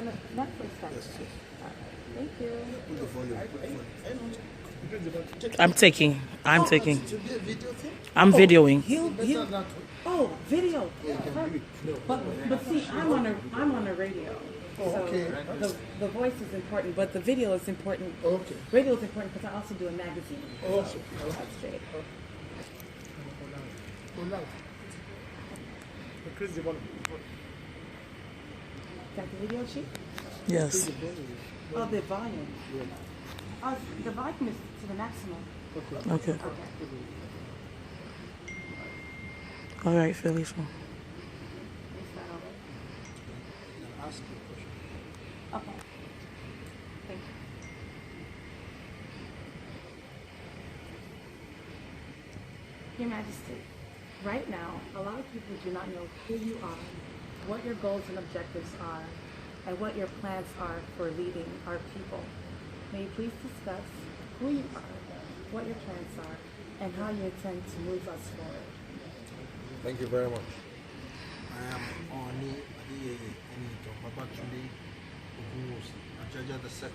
gonna Netflix that. Yes, yes. Thank you. Put the volume. I'm taking. Should be a video thing? I'm videoing. He'll That oh video. you can do it. But see, I'm on a radio. Oh, So okay. the voice is important, but the video is important. Okay. Radio is important because I also do a magazine. Oh, So that's straight. Increase the volume. Got the video sheet? Yes. Oh, the volume. Oh, the volume is to the maximum. Okay. Okay. All right, Philly. We start over. Ask you a question. Okay. Thank you. Your Majesty, right now, a lot of people do not know who you are, what your goals and objectives are, and what your plans are for leading our people. May you please discuss who you are, what your plans are, and how you intend to move us forward. Thank you very much. I am Ooni Ife Babatunde Ogunwusi, Ajaja II,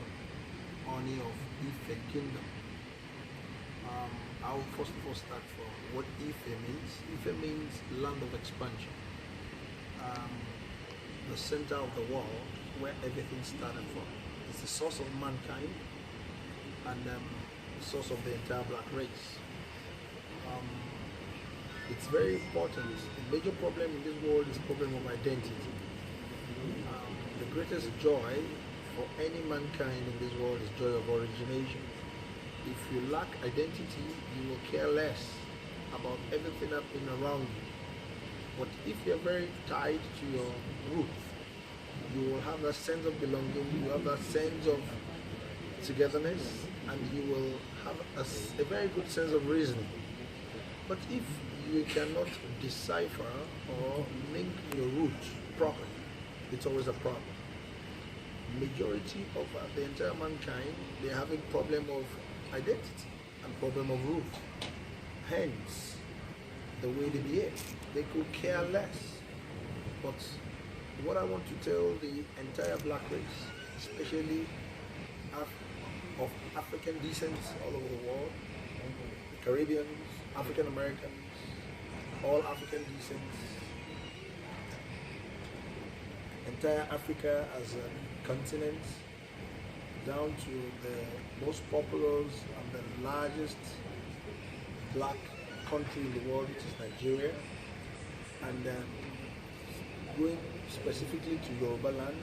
Ooni of Ife Kingdom. I will first of all start from what Ife means. Ife means land of expansion. The center of the world where everything started from. It's the source of mankind and the source of the entire black race. It's very important. The major problem in this world is the problem of identity. The greatest joy for any mankind in this world is joy of origination. If you lack identity, you will care less about everything happening around you. But if you're very tied to your roots, you will have that sense of belonging, you have that sense of togetherness, and you will have a very good sense of reasoning. But if you cannot decipher or link your roots properly, it's always a problem. Majority of the entire mankind, they have a problem of identity and problem of root. Hence, the way they behave, they could care less. But what I want to tell the entire black race, especially of African descent all over the world, Caribbeans, African Americans, all African descents, entire Africa as a continent, down to the most populous and the largest black country in the world, which is Nigeria, and going specifically to Yoruba land,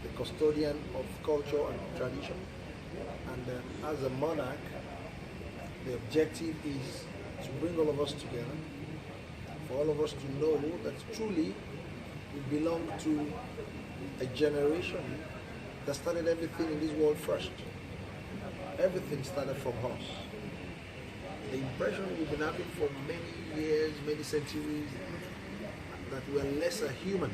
the custodian of culture and tradition. And as a monarch, the objective is to bring all of us together, for all of us to know that truly we belong to a generation that started everything in this world first. Everything started from us. The impression we've been having for many years, many centuries, that we're lesser human,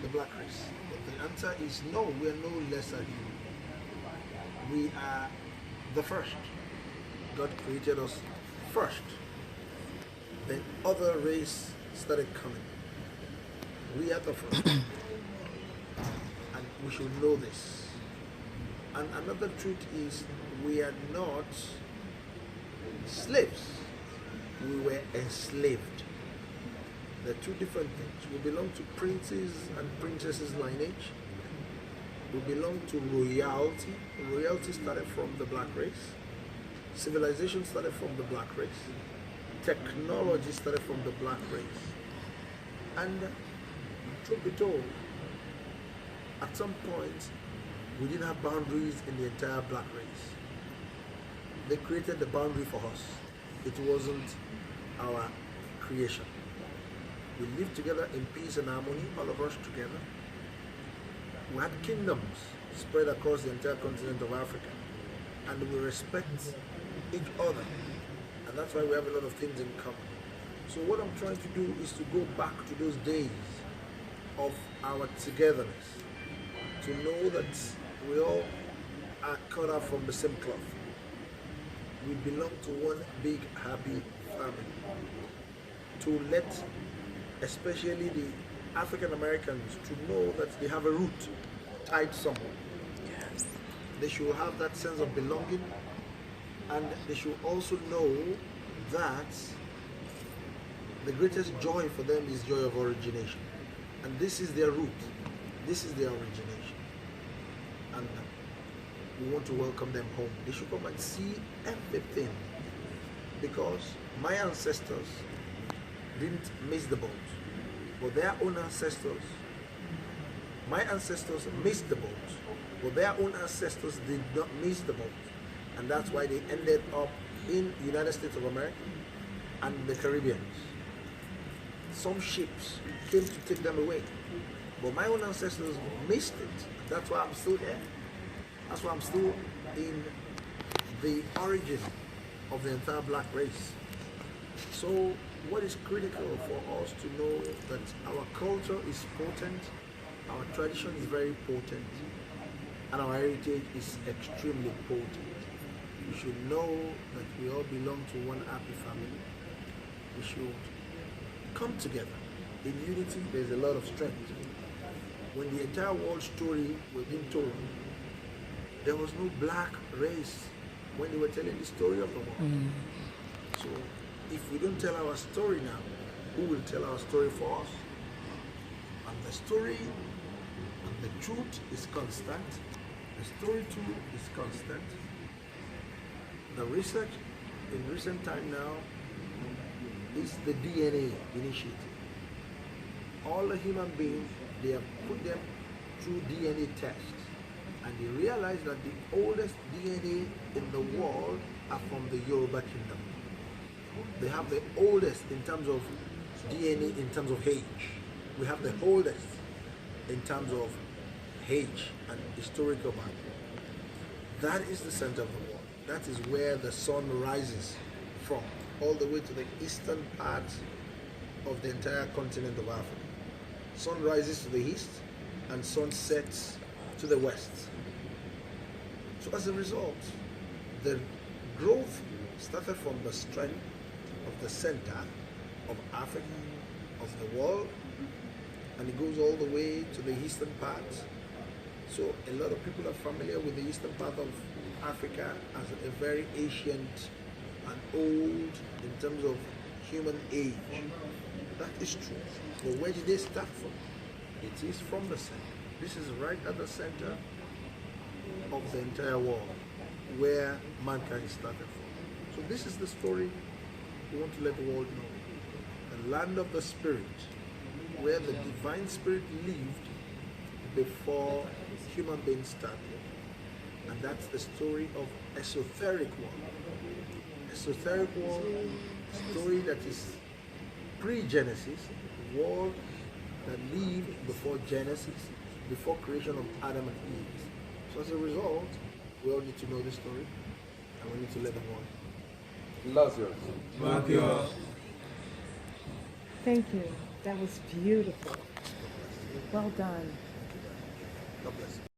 the black race. But the answer is no, we are no lesser human. We are the first. God created us first. Then other race started coming. We are the first. And we should know this. And another truth is we are not slaves. We were enslaved. They're two different things. We belong to princes and princesses lineage. We belong to royalty. Royalty started from the black race. Civilization started from the black race. Technology started from the black race. And truth be told, at some point, we didn't have boundaries in the entire black race. They created the boundary for us. It wasn't our creation. We lived together in peace and harmony, all of us together. We had kingdoms spread across the entire continent of Africa, and we respect each other, and that's why we have a lot of things in common. So what I'm trying to do is to go back to those days of our togetherness, to know that we all are cut out from the same cloth. We belong to one big happy family. To let especially the African Americans to know that they have a root tied somewhere. Yes. They should have that sense of belonging, and they should also know that the greatest joy for them is joy of origination. And this is their root. This is their origination. And we want to welcome them home. They should come and see everything. Because my ancestors didn't miss the boat. But their own ancestors, my ancestors missed the boat. But their own ancestors did not miss the boat. And that's why they ended up in the United States of America and the Caribbean. Some ships came to take them away. But my own ancestors missed it. That's why I'm still here. That's why I'm still in the origin of the entire black race. So what is critical for us to know that our culture is potent, our tradition is very potent, and our heritage is extremely potent. We should know that we all belong to one happy family. We should come together. In unity, there's a lot of strength. When the entire world story was being told, there was no black race when they were telling the story of the world. So if we don't tell our story now, who will tell our story for us? And the story and the truth is constant. The story too is constant. The research in recent time now is the DNA initiative. All the human beings, they have put them through DNA tests, and they realize that the oldest DNA in the world are from the Yoruba kingdom. They have the oldest in terms of DNA, in terms of age. We have the oldest in terms of age and historical value. That is the center of the world. That is where the sun rises from, all the way to the eastern part of the entire continent of Africa. Sun rises to the east and sun sets to the west. So as a result, the growth started from the strength of the center of Africa, of the world, and it goes all the way to the eastern part. So a lot of people are familiar with the eastern part of Africa as a very ancient and old in terms of human age. That is true. But where did they start from? It is from the center. This is right at the center of the entire world, where mankind started from. So this is the story we want to let the world know. The land of the spirit, where the divine spirit lived before human beings started. And that's the story of esoteric world. Esoteric world, story that is pre-Genesis, world that lived before Genesis, before creation of Adam and Eve. So as a result, we all need to know this story, and we need to let them know. Gracias. Thank you. That was beautiful. Well done. God bless you.